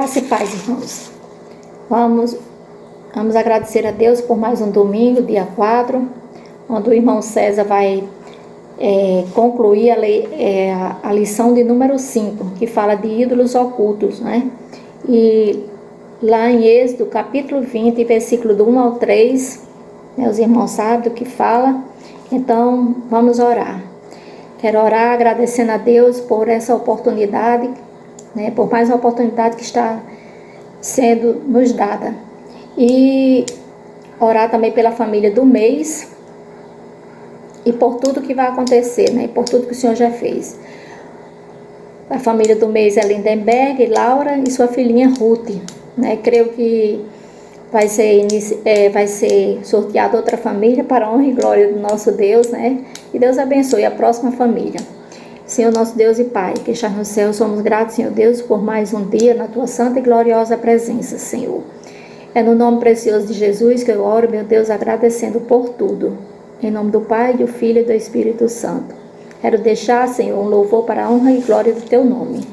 Graça e paz, irmãos. Vamos agradecer a Deus por mais um domingo, dia 4, onde o irmão César vai concluir a lição de número 5, que fala de ídolos ocultos, né? E lá em Êxodo, capítulo 20, versículo do 1 ao 3, os irmãos sabem do que fala. Então, vamos orar. Quero orar agradecendo a Deus por essa oportunidade, né? Por mais uma oportunidade que está sendo nos dada. E orar também pela família do mês e por tudo que vai acontecer, né? E por tudo que o Senhor já fez. A família do mês é Lindenberg, Laura e sua filhinha Ruth, né? Creio que vai ser sorteada outra família para a honra e glória do nosso Deus, né? E Deus abençoe a próxima família. Senhor nosso Deus e Pai, que estás no céu, somos gratos, Senhor Deus, por mais um dia na tua santa e gloriosa presença, Senhor. É no nome precioso de Jesus que eu oro, meu Deus, agradecendo por tudo. Em nome do Pai, do Filho e do Espírito Santo. Quero deixar, Senhor, um louvor para a honra e glória do teu nome.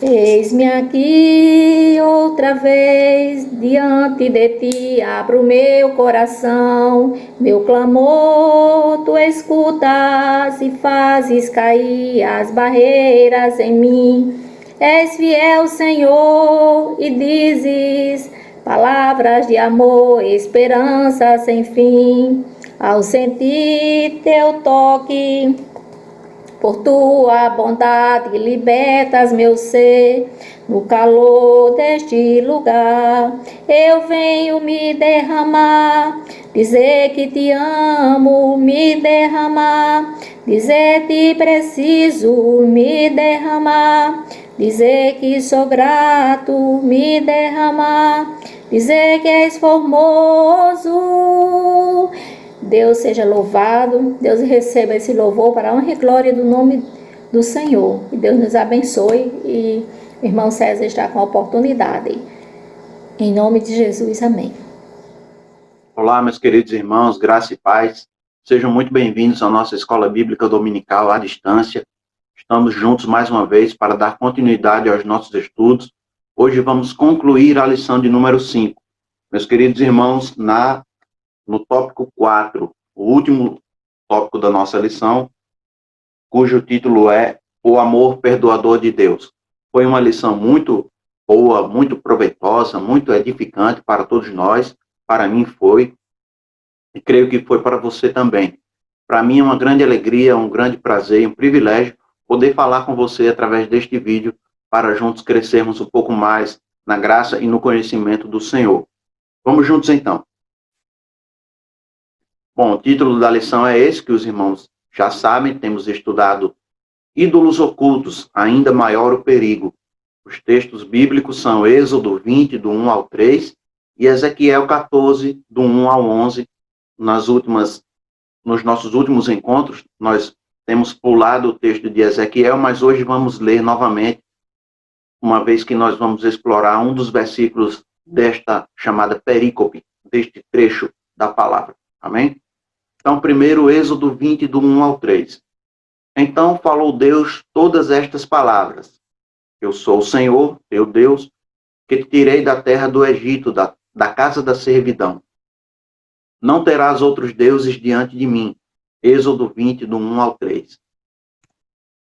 Eis-me aqui outra vez diante de ti, abro meu coração, meu clamor tu escutas e fazes cair as barreiras em mim. És fiel, Senhor, e dizes palavras de amor, esperança sem fim. Ao sentir teu toque, por tua bondade libertas meu ser, no calor deste lugar. Eu venho me derramar, dizer que te amo, me derramar, dizer que preciso, me derramar, dizer que sou grato, me derramar, dizer que és formoso. Deus seja louvado, Deus receba esse louvor para a honra e glória do nome do Senhor. E Deus nos abençoe e o irmão César está com a oportunidade. Em nome de Jesus, amém. Olá, meus queridos irmãos, graça e paz. Sejam muito bem-vindos à nossa Escola Bíblica Dominical à distância. Estamos juntos mais uma vez para dar continuidade aos nossos estudos. Hoje vamos concluir a lição de número 5. Meus queridos irmãos, no tópico 4, o último tópico da nossa lição, cujo título é O Amor Perdoador de Deus. Foi uma lição muito boa, muito proveitosa, muito edificante para todos nós. Para mim foi, e creio que foi para você também. Para mim é uma grande alegria, um grande prazer, um privilégio poder falar com você através deste vídeo para juntos crescermos um pouco mais na graça e no conhecimento do Senhor. Vamos juntos então. Bom, o título da lição é esse, que os irmãos já sabem, temos estudado ídolos ocultos, ainda maior o perigo. Os textos bíblicos são Êxodo 20, do 1 ao 3, e Ezequiel 14, do 1 ao 11. Nos nossos últimos encontros, nós temos pulado o texto de Ezequiel, mas hoje vamos ler novamente, uma vez que nós vamos explorar um dos versículos desta chamada perícope, deste trecho da palavra. Amém? Então, primeiro, Êxodo 20, do 1 ao 3. Então falou Deus todas estas palavras. Eu sou o Senhor, teu Deus, que te tirei da terra do Egito, da casa da servidão. Não terás outros deuses diante de mim. Êxodo 20, do 1 ao 3.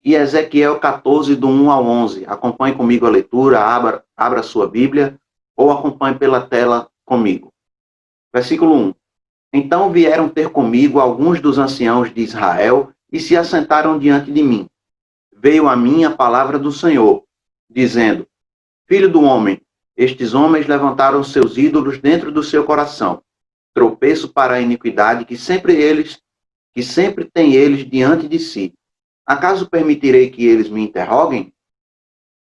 E Ezequiel 14, do 1 ao 11. Acompanhe comigo a leitura, abra sua Bíblia, ou acompanhe pela tela comigo. Versículo 1. Então vieram ter comigo alguns dos anciãos de Israel e se assentaram diante de mim. Veio a mim a palavra do Senhor, dizendo: Filho do homem, estes homens levantaram seus ídolos dentro do seu coração, tropeço para a iniquidade que sempre têm eles diante de si. Acaso permitirei que eles me interroguem?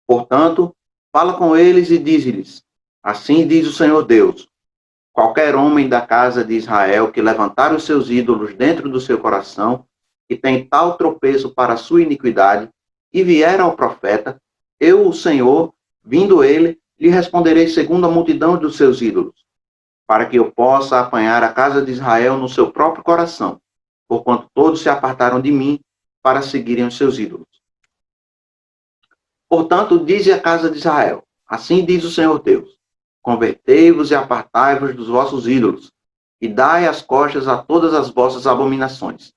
Portanto, fala com eles e dize-lhes: Assim diz o Senhor Deus: qualquer homem da casa de Israel que levantar os seus ídolos dentro do seu coração, que tem tal tropeço para a sua iniquidade, e vier ao profeta, eu, o Senhor, vindo ele, lhe responderei segundo a multidão dos seus ídolos, para que eu possa apanhar a casa de Israel no seu próprio coração, porquanto todos se apartaram de mim para seguirem os seus ídolos. Portanto, dize a casa de Israel, assim diz o Senhor Deus, convertei-vos e apartai-vos dos vossos ídolos, e dai as costas a todas as vossas abominações.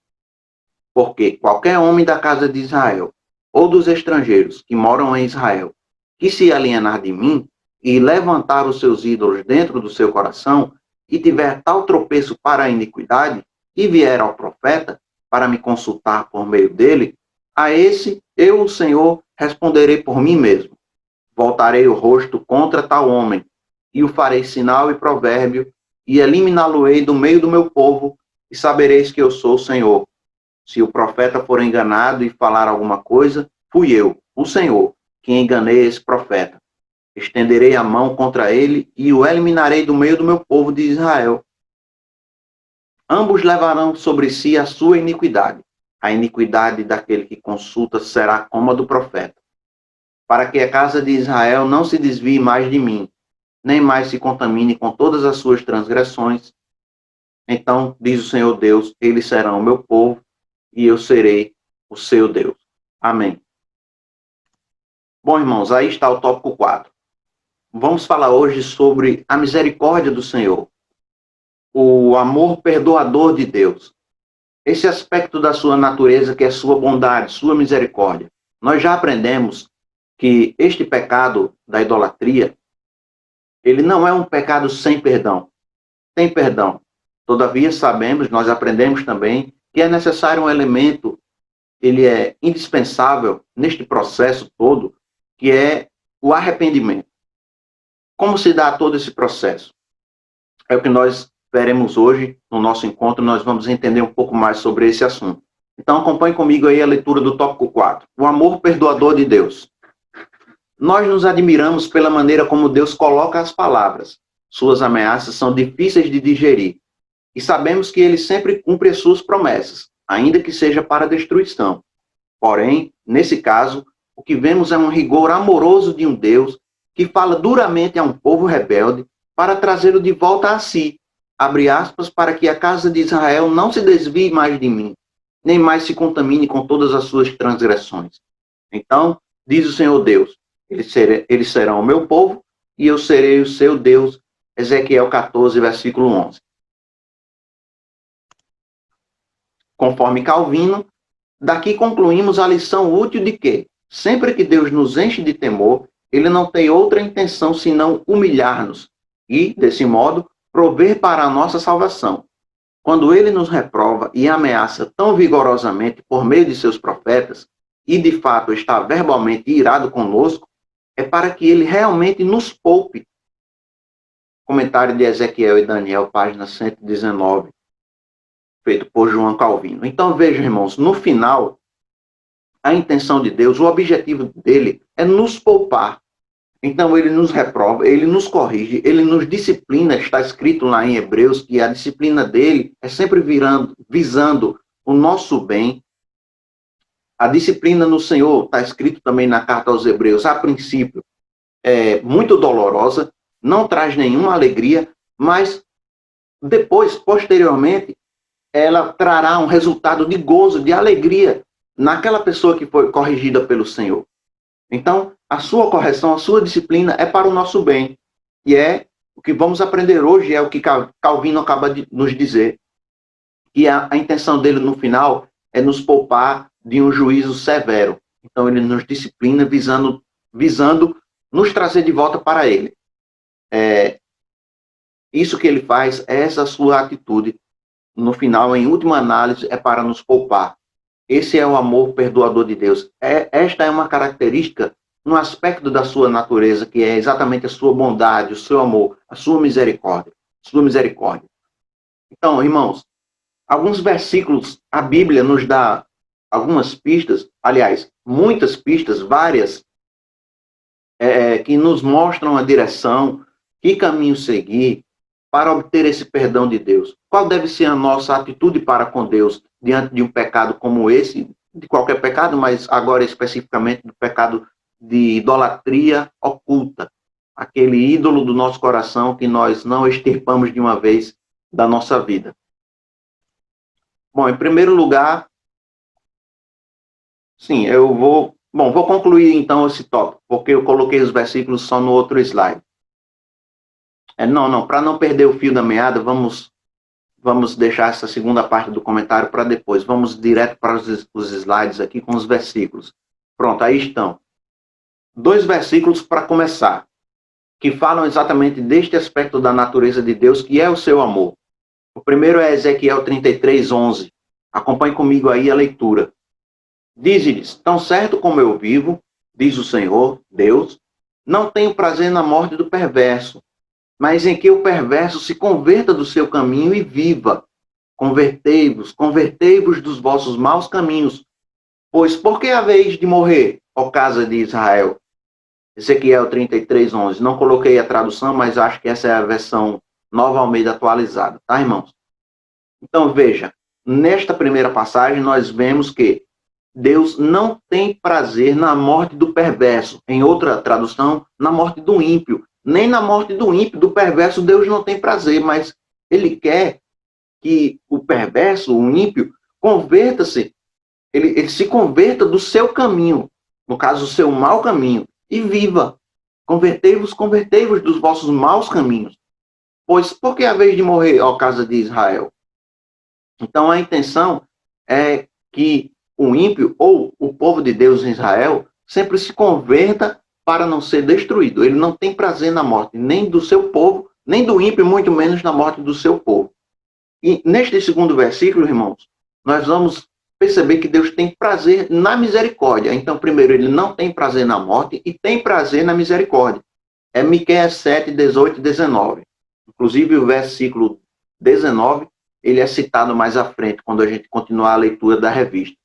Porque qualquer homem da casa de Israel, ou dos estrangeiros que moram em Israel, que se alienar de mim, e levantar os seus ídolos dentro do seu coração, e tiver tal tropeço para a iniquidade, e vier ao profeta, para me consultar por meio dele, a esse eu, o Senhor, responderei por mim mesmo. Voltarei o rosto contra tal homem, e o farei sinal e provérbio, e eliminá-lo-ei do meio do meu povo, e sabereis que eu sou o Senhor. Se o profeta for enganado e falar alguma coisa, fui eu, o Senhor, que enganei esse profeta. Estenderei a mão contra ele e o eliminarei do meio do meu povo de Israel. Ambos levarão sobre si a sua iniquidade. A iniquidade daquele que consulta será como a do profeta. Para que a casa de Israel não se desvie mais de mim, nem mais se contamine com todas as suas transgressões. Então, diz o Senhor Deus, eles serão o meu povo e eu serei o seu Deus. Amém. Bom, irmãos, aí está o tópico 4. Vamos falar hoje sobre a misericórdia do Senhor, o amor perdoador de Deus. Esse aspecto da sua natureza que é sua bondade, sua misericórdia. Nós já aprendemos que este pecado da idolatria, ele não é um pecado sem perdão. Tem perdão. Todavia sabemos, nós aprendemos também, que é necessário um elemento, ele é indispensável neste processo todo, que é o arrependimento. Como se dá todo esse processo? É o que nós veremos hoje no nosso encontro, nós vamos entender um pouco mais sobre esse assunto. Então acompanhe comigo aí a leitura do tópico 4. O amor perdoador de Deus. Nós nos admiramos pela maneira como Deus coloca as palavras. Suas ameaças são difíceis de digerir. E sabemos que ele sempre cumpre as suas promessas, ainda que seja para a destruição. Porém, nesse caso, o que vemos é um rigor amoroso de um Deus que fala duramente a um povo rebelde para trazê-lo de volta a si, abre aspas, para que a casa de Israel não se desvie mais de mim, nem mais se contamine com todas as suas transgressões. Então, diz o Senhor Deus, eles serão o meu povo e eu serei o seu Deus. Ezequiel 14, versículo 11. Conforme Calvino, daqui concluímos a lição útil de que, sempre que Deus nos enche de temor, ele não tem outra intenção senão humilhar-nos e, desse modo, prover para a nossa salvação. Quando ele nos reprova e ameaça tão vigorosamente por meio de seus profetas, e de fato está verbalmente irado conosco, é para que ele realmente nos poupe. Comentário de Ezequiel e Daniel, página 119, feito por João Calvino. Então vejam, irmãos, no final, a intenção de Deus, o objetivo dele é nos poupar. Então ele nos reprova, ele nos corrige, ele nos disciplina. Está escrito lá em Hebreus que a disciplina dele é sempre visando o nosso bem. A disciplina no Senhor, está escrito também na carta aos Hebreus, a princípio, é muito dolorosa, não traz nenhuma alegria, mas depois, posteriormente, ela trará um resultado de gozo, de alegria naquela pessoa que foi corrigida pelo Senhor. Então, a sua correção, a sua disciplina é para o nosso bem. E é o que vamos aprender hoje, é o que Calvino acaba de nos dizer. Que a intenção dele no final é nos poupar de um juízo severo. Então, ele nos disciplina visando nos trazer de volta para ele. Isso que ele faz, essa sua atitude, no final, em última análise, é para nos poupar. Esse é o amor perdoador de Deus. Esta é uma característica, um aspecto da sua natureza, que é exatamente a sua bondade, o seu amor, a sua misericórdia. Então, irmãos, alguns versículos, a Bíblia nos dá algumas pistas, aliás, muitas pistas, várias, que nos mostram a direção, que caminho seguir para obter esse perdão de Deus. Qual deve ser a nossa atitude para com Deus diante de um pecado como esse, de qualquer pecado, mas agora especificamente do pecado de idolatria oculta, aquele ídolo do nosso coração que nós não extirpamos de uma vez da nossa vida. Bom, em primeiro lugar, sim, eu vou Bom, vou concluir então esse tópico, porque eu coloquei os versículos só no outro slide. Para não perder o fio da meada, vamos deixar essa segunda parte do comentário para depois. Vamos direto para os slides aqui com os versículos. Pronto, aí estão. 2 versículos para começar, que falam exatamente deste aspecto da natureza de Deus, que é o seu amor. O primeiro é Ezequiel 33:11. Acompanhe comigo aí a leitura. Diz-lhes: tão certo como eu vivo, diz o Senhor, Deus, não tenho prazer na morte do perverso, mas em que o perverso se converta do seu caminho e viva. Convertei-vos, convertei-vos dos vossos maus caminhos. Pois por que haveis de morrer, ó casa de Israel? Ezequiel 33:11. Não coloquei a tradução, mas acho que essa é a versão Nova Almeida atualizada, tá, irmãos? Então, veja, nesta primeira passagem nós vemos que Deus não tem prazer na morte do perverso. Em outra tradução, na morte do ímpio. Nem na morte do ímpio, do perverso, Deus não tem prazer, mas Ele quer que o perverso, o ímpio, converta-se, ele se converta do seu caminho, no caso, o seu mau caminho, e viva. Convertei-vos, convertei-vos dos vossos maus caminhos. Pois por que haveis de morrer, ó casa de Israel? Então a intenção é que o ímpio, ou o povo de Deus em Israel, sempre se converta para não ser destruído. Ele não tem prazer na morte, nem do seu povo, nem do ímpio, muito menos na morte do seu povo. E neste segundo versículo, irmãos, nós vamos perceber que Deus tem prazer na misericórdia. Então, primeiro, ele não tem prazer na morte e tem prazer na misericórdia. É Miqueias 7, 18 e 19. Inclusive, o versículo 19, ele é citado mais à frente, quando a gente continuar a leitura da revista.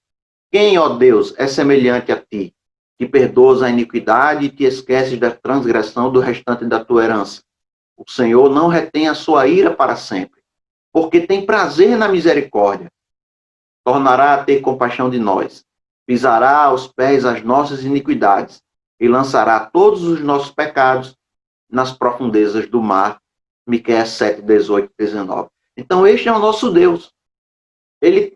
Quem, ó Deus, é semelhante a ti, que perdoas a iniquidade e te esqueces da transgressão do restante da tua herança? O Senhor não retém a sua ira para sempre, porque tem prazer na misericórdia. Tornará a ter compaixão de nós, pisará aos pés as nossas iniquidades e lançará todos os nossos pecados nas profundezas do mar. Miqueias 7, 18 e 19. Então, este é o nosso Deus. Ele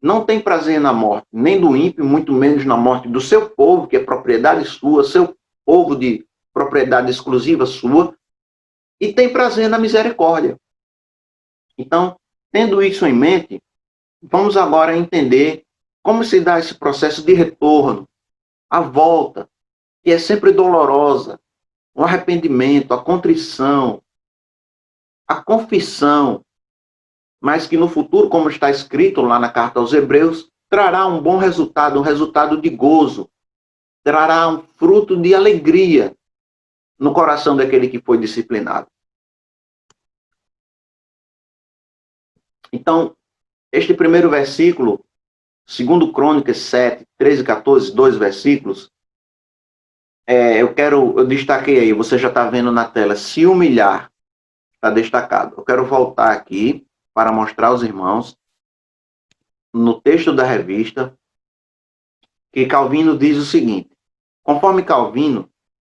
não tem prazer na morte, nem do ímpio, muito menos na morte do seu povo, que é propriedade sua, seu povo de propriedade exclusiva sua, e tem prazer na misericórdia. Então, tendo isso em mente, vamos agora entender como se dá esse processo de retorno, a volta, que é sempre dolorosa, o arrependimento, a contrição, a confissão, mas que no futuro, como está escrito lá na carta aos Hebreus, trará um bom resultado, um resultado de gozo, trará um fruto de alegria no coração daquele que foi disciplinado. Então, este primeiro versículo, segundo Crônicas 7, 13 e 14, 2 versículos, eu destaquei aí, você já está vendo na tela, se humilhar, está destacado. Eu quero voltar aqui para mostrar aos irmãos, no texto da revista, que Calvino diz o seguinte: conforme Calvino,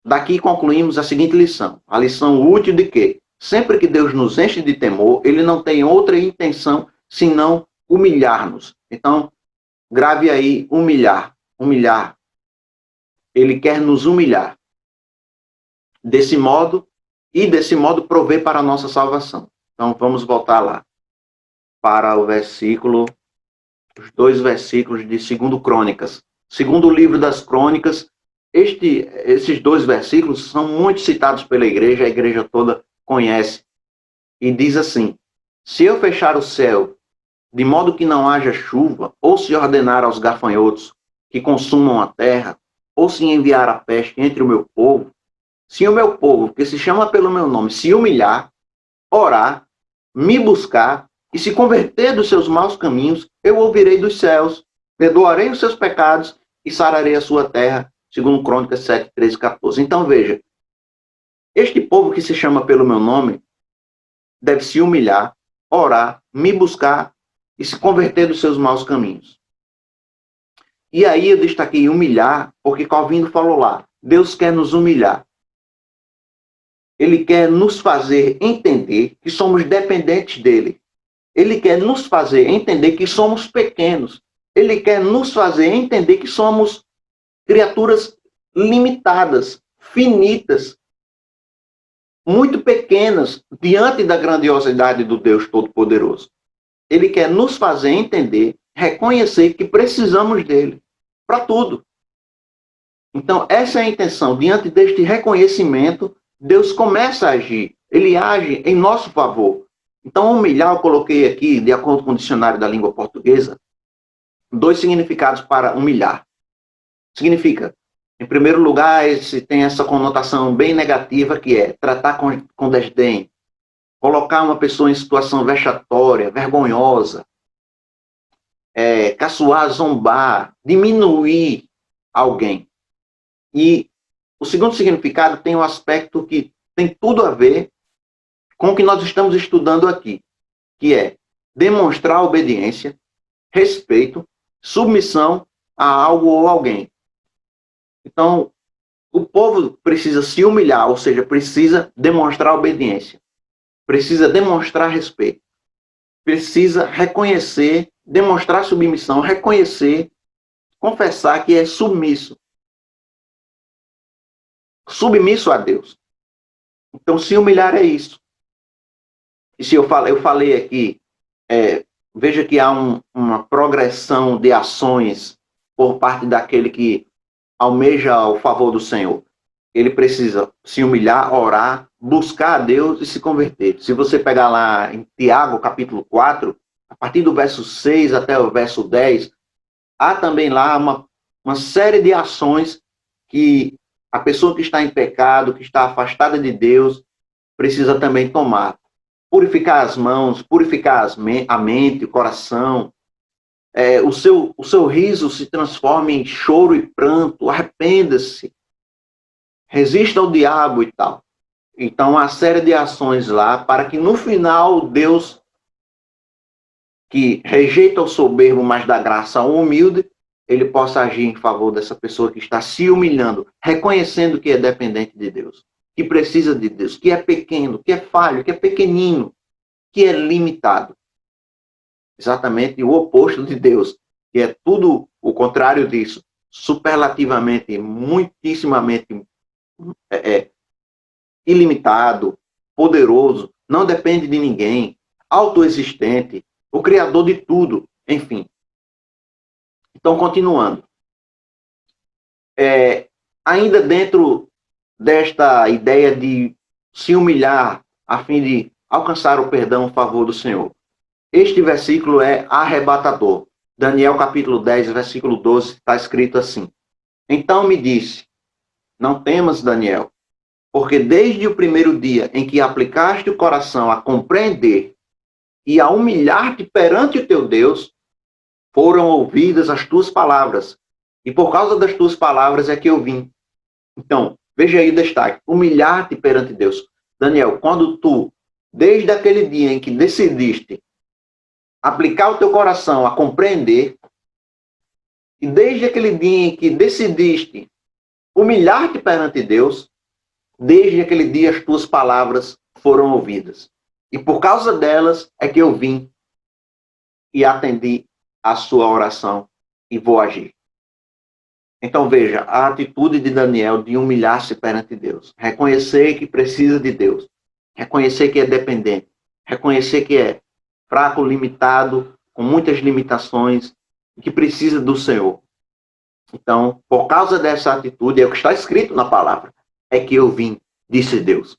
daqui concluímos a seguinte lição, a lição útil de que, sempre que Deus nos enche de temor, ele não tem outra intenção senão humilhar-nos. Então, grave aí, humilhar. Ele quer nos humilhar. Desse modo prover para a nossa salvação. Então, vamos voltar lá, para o versículo, os 2 versículos de 2 Crônicas. Segundo o livro das Crônicas, esses 2 versículos são muito citados pela igreja, a igreja toda conhece. E diz assim: se eu fechar o céu, de modo que não haja chuva, ou se ordenar aos gafanhotos que consumam a terra, ou se enviar a peste entre o meu povo, se o meu povo, que se chama pelo meu nome, se humilhar, orar, me buscar e se converter dos seus maus caminhos, eu ouvirei dos céus, perdoarei os seus pecados e sararei a sua terra, segundo Crônicas 7, 13 e 14. Então veja, este povo que se chama pelo meu nome deve se humilhar, orar, me buscar e se converter dos seus maus caminhos. E aí eu destaquei humilhar, porque Calvino falou lá, Deus quer nos humilhar. Ele quer nos fazer entender que somos dependentes dele. Ele quer nos fazer entender que somos pequenos. Ele quer nos fazer entender que somos criaturas limitadas, finitas, muito pequenas diante da grandiosidade do Deus Todo-Poderoso. Ele quer nos fazer entender, reconhecer que precisamos dele para tudo. Então, essa é a intenção. Diante deste reconhecimento, Deus começa a agir. Ele age em nosso favor. Então, humilhar, eu coloquei aqui, de acordo com o dicionário da língua portuguesa, 2 significados para humilhar. Significa, em primeiro lugar, tem essa conotação bem negativa, que é tratar com desdém, colocar uma pessoa em situação vexatória, vergonhosa, caçoar, zombar, diminuir alguém. E o segundo significado tem um aspecto que tem tudo a ver com o que nós estamos estudando aqui, que é demonstrar obediência, respeito, submissão a algo ou alguém. Então, o povo precisa se humilhar, ou seja, precisa demonstrar obediência, precisa demonstrar respeito, precisa reconhecer, demonstrar submissão, reconhecer, confessar que é submisso. Submisso a Deus. Então, se humilhar é isso. E se eu falei aqui, veja que há uma progressão de ações por parte daquele que almeja o favor do Senhor. Ele precisa se humilhar, orar, buscar a Deus e se converter. Se você pegar lá em Tiago, capítulo 4, a partir do verso 6 até o verso 10, há também lá uma série de ações que a pessoa que está em pecado, que está afastada de Deus, precisa também tomar. Purificar as mãos, purificar a mente, o coração. O seu riso se transforma em choro e pranto, arrependa-se, resista ao diabo e tal. Então, há uma série de ações lá para que no final Deus, que rejeita o soberbo, mas dá graça ao humilde, ele possa agir em favor dessa pessoa que está se humilhando, reconhecendo que é dependente de Deus, que precisa de Deus, que é pequeno, que é falho, que é pequenino, que é limitado. Exatamente o oposto de Deus, que é tudo o contrário disso, superlativamente, muitíssimamente ilimitado, poderoso, não depende de ninguém, autoexistente, o criador de tudo, enfim. Então, continuando. Ainda dentro desta ideia de se humilhar a fim de alcançar o perdão, o favor do Senhor. Este versículo é arrebatador. Daniel capítulo 10, versículo 12, está escrito assim. Então me disse, não temas, Daniel, porque desde o primeiro dia em que aplicaste o coração a compreender e a humilhar-te perante o teu Deus, foram ouvidas as tuas palavras. E por causa das tuas palavras é que eu vim. Então, veja aí o destaque. Humilhar-te perante Deus. Daniel, quando tu, desde aquele dia em que decidiste aplicar o teu coração a compreender, e desde aquele dia em que decidiste humilhar-te perante Deus, desde aquele dia as tuas palavras foram ouvidas. E por causa delas é que eu vim e atendi a sua oração e vou agir. Então veja, a atitude de Daniel de humilhar-se perante Deus. Reconhecer que precisa de Deus. Reconhecer que é dependente. Reconhecer que é fraco, limitado, com muitas limitações, que precisa do Senhor. Então, por causa dessa atitude, é o que está escrito na palavra, é que eu vim, disse Deus.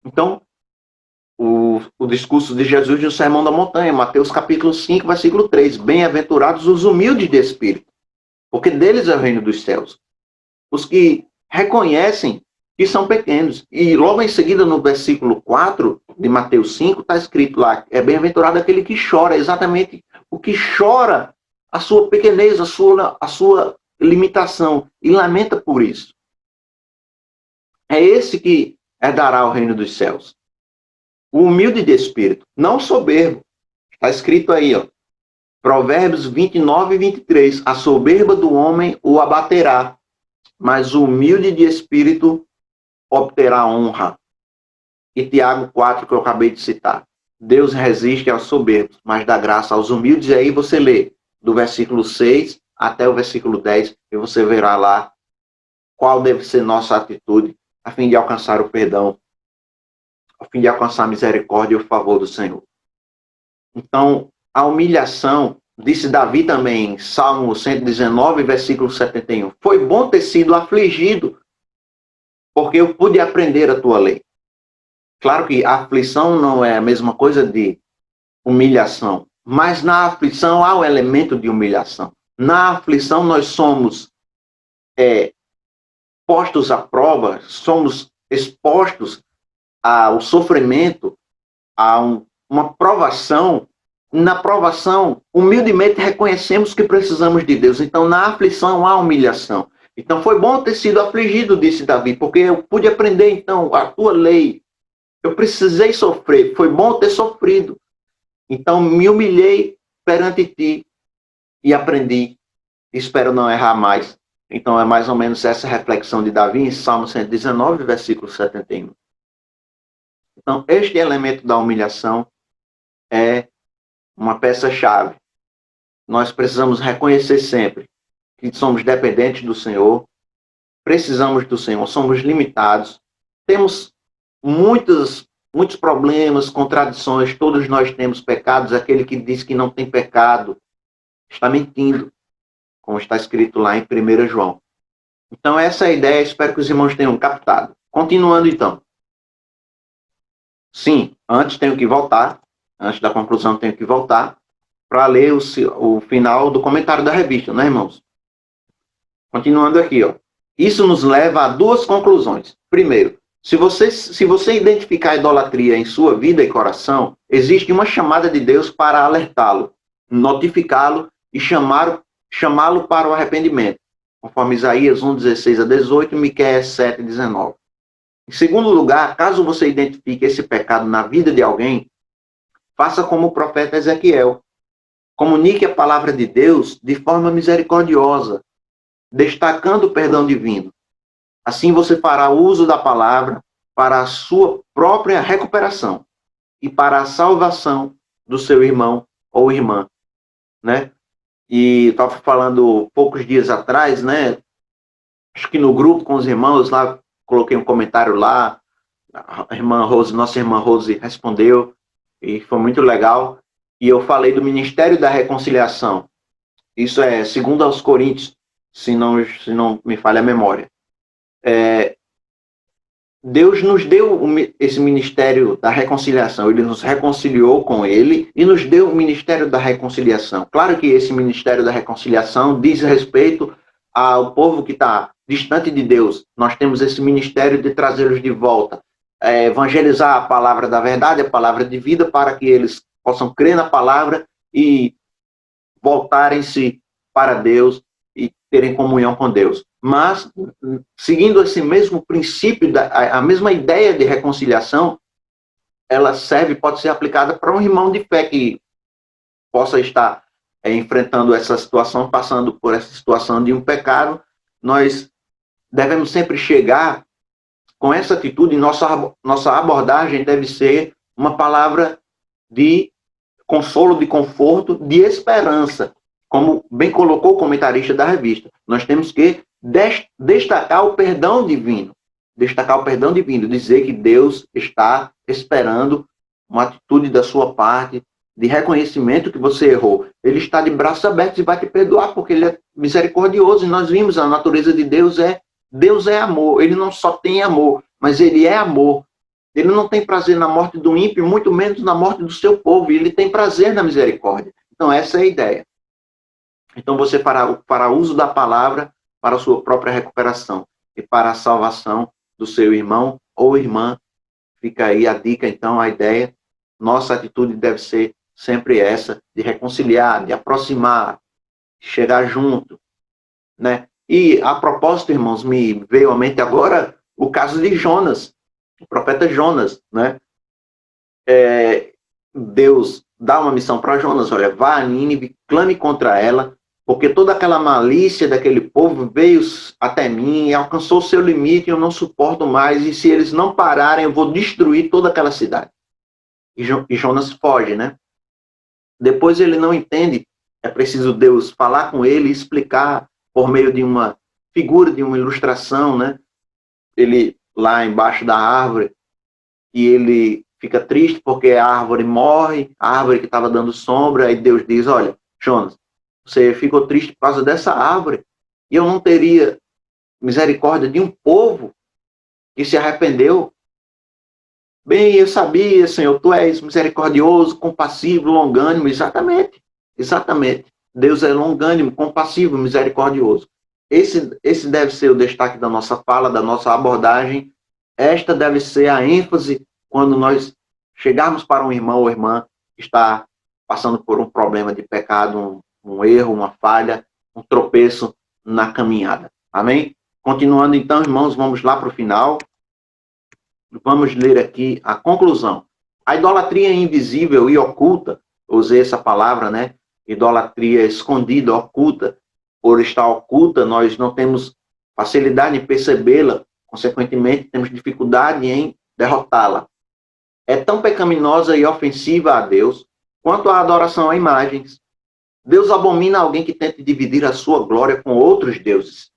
Então, o discurso de Jesus no Sermão da Montanha, Mateus capítulo 5, versículo 3. Bem-aventurados os humildes de espírito, porque deles é o reino dos céus. Os que reconhecem que são pequenos. E logo em seguida, no versículo 4 de Mateus 5, está escrito lá, é bem-aventurado aquele que chora, exatamente o que chora a sua pequenez, a sua limitação, e lamenta por isso. É esse que herdará o reino dos céus. O humilde de espírito, não soberbo. Está escrito aí, ó. Provérbios 29 e 23. A soberba do homem o abaterá, mas o humilde de espírito obterá honra. E Tiago 4, que eu acabei de citar. Deus resiste aos soberbos, mas dá graça aos humildes. E aí você lê do versículo 6 até o versículo 10, e você verá lá qual deve ser nossa atitude a fim de alcançar o perdão, a fim de alcançar a misericórdia e o favor do Senhor. Então, a humilhação, disse Davi também em Salmo 119, versículo 71, foi bom ter sido afligido, porque eu pude aprender a tua lei. Claro que a aflição não é a mesma coisa de humilhação, mas na aflição há o elemento de humilhação. Na aflição nós somos postos à prova, somos expostos ao sofrimento, a uma provação. Na provação, humildemente reconhecemos que precisamos de Deus. Então, na aflição há humilhação. Então, foi bom ter sido afligido, disse Davi, porque eu pude aprender, então, a tua lei. Eu precisei sofrer, foi bom ter sofrido. Então, me humilhei perante ti e aprendi. Espero não errar mais. Então, é mais ou menos essa reflexão de Davi em Salmo 119, versículo 71. Então, este elemento da humilhação é uma peça-chave. Nós precisamos reconhecer sempre que somos dependentes do Senhor, precisamos do Senhor, somos limitados, temos muitos problemas, contradições, todos nós temos pecados. Aquele que diz que não tem pecado está mentindo, como está escrito lá em 1 João. Então, essa é a ideia, espero que os irmãos tenham captado. Continuando, então. Sim, antes da conclusão tenho que voltar, para ler o final do comentário da revista, né, irmãos? Continuando aqui, ó. Isso nos leva a duas conclusões. Primeiro, se você identificar a idolatria em sua vida e coração, existe uma chamada de Deus para alertá-lo, notificá-lo e chamá-lo para o arrependimento, conforme Isaías 1:16-18 e Miqueias 7:19. Em segundo lugar, caso você identifique esse pecado na vida de alguém, faça como o profeta Ezequiel. Comunique a palavra de Deus de forma misericordiosa, destacando o perdão divino. Assim você fará uso da palavra para a sua própria recuperação e para a salvação do seu irmão ou irmã, né? E estava falando poucos dias atrás, né? Acho que no grupo com os irmãos lá, coloquei um comentário lá, a irmã Rose, nossa irmã Rose respondeu, e foi muito legal. E eu falei do Ministério da Reconciliação. Isso é 2 aos Coríntios, se não me falha a memória. Deus nos deu esse Ministério da Reconciliação. Ele nos reconciliou com Ele e nos deu o Ministério da Reconciliação. Claro que esse Ministério da Reconciliação diz respeito ao povo que está distante de Deus. Nós temos esse ministério de trazê-los de volta, evangelizar a palavra da verdade, a palavra de vida, para que eles possam crer na palavra e voltarem-se para Deus e terem comunhão com Deus. Mas, seguindo esse mesmo princípio, a mesma ideia de reconciliação, ela pode ser aplicada para um irmão de fé que possa estar enfrentando essa situação, passando por essa situação de um pecado. Nós devemos sempre chegar com essa atitude. Nossa abordagem deve ser uma palavra de consolo, de conforto, de esperança. Como bem colocou o comentarista da revista, nós temos que destacar o perdão divino. Destacar o perdão divino, dizer que Deus está esperando uma atitude da sua parte, de reconhecimento que você errou. Ele está de braços abertos e vai te perdoar, porque Ele é misericordioso. E nós vimos a natureza de Deus é amor. Ele não só tem amor, mas Ele é amor. Ele não tem prazer na morte do ímpio, muito menos na morte do seu povo. E Ele tem prazer na misericórdia. Então, essa é a ideia. Então, você fará uso da palavra para a sua própria recuperação e para a salvação do seu irmão ou irmã. Fica aí a dica, então, a ideia. Nossa atitude deve ser sempre essa, de reconciliar, de aproximar, de chegar junto, né? E, a propósito, irmãos, me veio à mente agora o caso de Jonas, o profeta Jonas, né? Deus dá uma missão para Jonas: olha, vá a Nínive, clame contra ela, porque toda aquela malícia daquele povo veio até mim e alcançou o seu limite e eu não suporto mais, e se eles não pararem, eu vou destruir toda aquela cidade. E Jonas foge, né? Depois ele não entende, é preciso Deus falar com ele e explicar por meio de uma figura de uma ilustração, né? Ele lá embaixo da árvore, e ele fica triste porque a árvore morre, a árvore que estava dando sombra, aí Deus diz, olha, Jonas, você ficou triste por causa dessa árvore, e eu não teria misericórdia de um povo que se arrependeu? Bem, eu sabia, Senhor, tu és misericordioso, compassivo, longânimo, exatamente, exatamente. Deus é longânimo, compassivo, misericordioso. Esse deve ser o destaque da nossa fala, da nossa abordagem. Esta deve ser a ênfase quando nós chegarmos para um irmão ou irmã que está passando por um problema de pecado, um erro, uma falha, um tropeço na caminhada. Amém? Continuando então, irmãos, vamos lá para o final. Vamos ler aqui a conclusão. A idolatria invisível e oculta, usei essa palavra, né? Idolatria escondida, oculta. Por estar oculta, nós não temos facilidade em percebê-la, consequentemente, temos dificuldade em derrotá-la. É tão pecaminosa e ofensiva a Deus quanto a adoração a imagens. Deus abomina alguém que tente dividir a sua glória com outros deuses.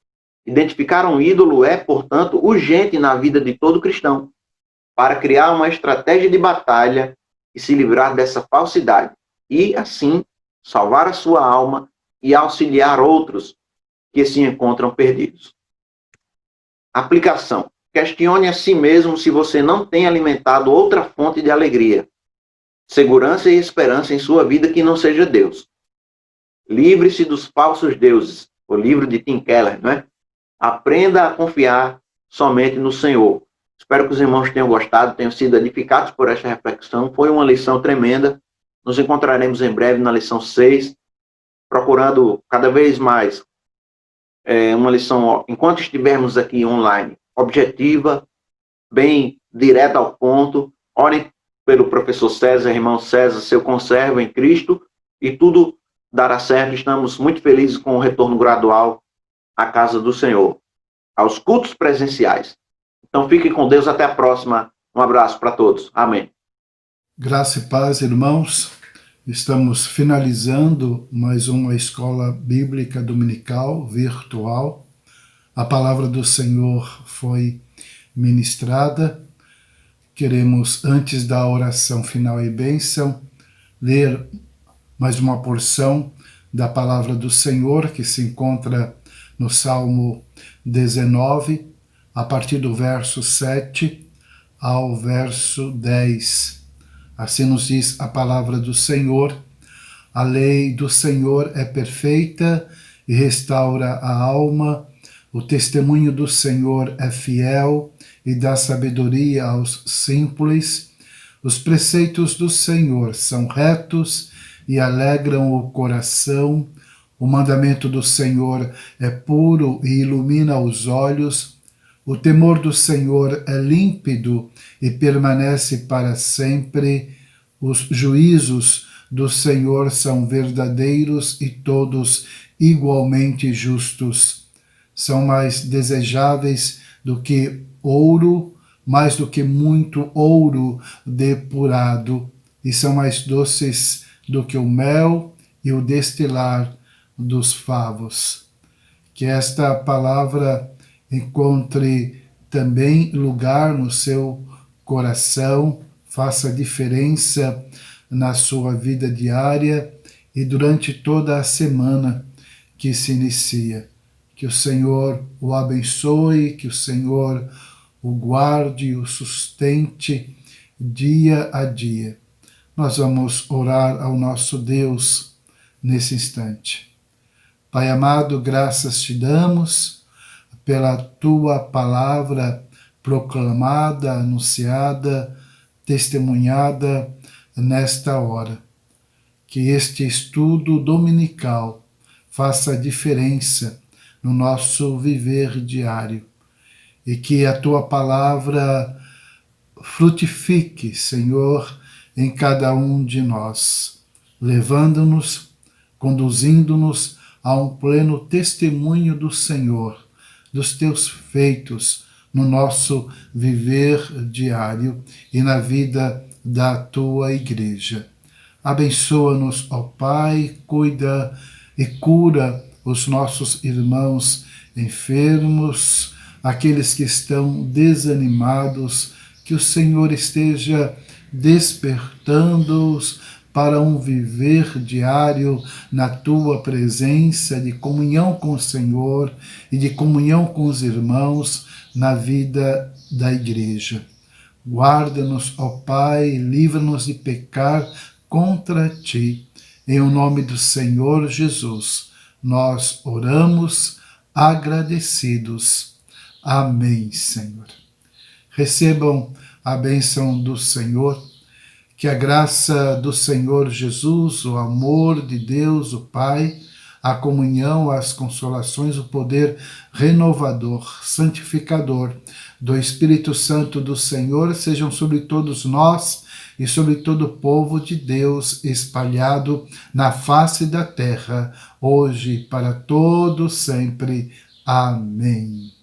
Identificar um ídolo é, portanto, urgente na vida de todo cristão, para criar uma estratégia de batalha e se livrar dessa falsidade, e, assim, salvar a sua alma e auxiliar outros que se encontram perdidos. Aplicação. Questione a si mesmo se você não tem alimentado outra fonte de alegria, segurança e esperança em sua vida que não seja Deus. Livre-se dos falsos deuses. O livro de Tim Keller, não é? Aprenda a confiar somente no Senhor. Espero que os irmãos tenham gostado, tenham sido edificados por esta reflexão. Foi uma lição tremenda. Nos encontraremos em breve na lição 6, procurando cada vez mais uma lição, enquanto estivermos aqui online, objetiva, bem direta ao ponto. Orem pelo professor César, irmão César, seu conservo em Cristo, e tudo dará certo. Estamos muito felizes com o retorno gradual à casa do Senhor, aos cultos presenciais. Então, fiquem com Deus. Até a próxima. Um abraço para todos. Amém. Graça e paz, irmãos. Estamos finalizando mais uma escola bíblica dominical virtual. A palavra do Senhor foi ministrada. Queremos, antes da oração final e bênção, ler mais uma porção da palavra do Senhor que se encontra no Salmo 19, a partir do verso 7 ao verso 10. Assim nos diz a palavra do Senhor: a lei do Senhor é perfeita e restaura a alma, o testemunho do Senhor é fiel e dá sabedoria aos simples. Os preceitos do Senhor são retos e alegram o coração. O mandamento do Senhor é puro e ilumina os olhos. O temor do Senhor é límpido e permanece para sempre. Os juízos do Senhor são verdadeiros e todos igualmente justos. São mais desejáveis do que ouro, mais do que muito ouro depurado, e são mais doces do que o mel e o destilar dos favos. Que esta palavra encontre também lugar no seu coração, faça diferença na sua vida diária e durante toda a semana que se inicia. Que o Senhor o abençoe, que o Senhor o guarde, o sustente dia a dia. Nós vamos orar ao nosso Deus nesse instante. Pai amado, graças te damos pela tua palavra proclamada, anunciada, testemunhada nesta hora. Que este estudo dominical faça diferença no nosso viver diário e que a tua palavra frutifique, Senhor, em cada um de nós, levando-nos, conduzindo-nos a um pleno testemunho do Senhor, dos teus feitos no nosso viver diário e na vida da tua igreja. Abençoa-nos, ó Pai, cuida e cura os nossos irmãos enfermos, aqueles que estão desanimados, que o Senhor esteja despertando-os para um viver diário na tua presença, de comunhão com o Senhor e de comunhão com os irmãos na vida da igreja. Guarda-nos, ó Pai, livra-nos de pecar contra ti. Em o nome do Senhor Jesus, nós oramos agradecidos. Amém, Senhor. Recebam a bênção do Senhor, que a graça do Senhor Jesus, o amor de Deus, o Pai, a comunhão, as consolações, o poder renovador, santificador do Espírito Santo do Senhor sejam sobre todos nós e sobre todo o povo de Deus espalhado na face da terra, hoje para todo sempre. Amém.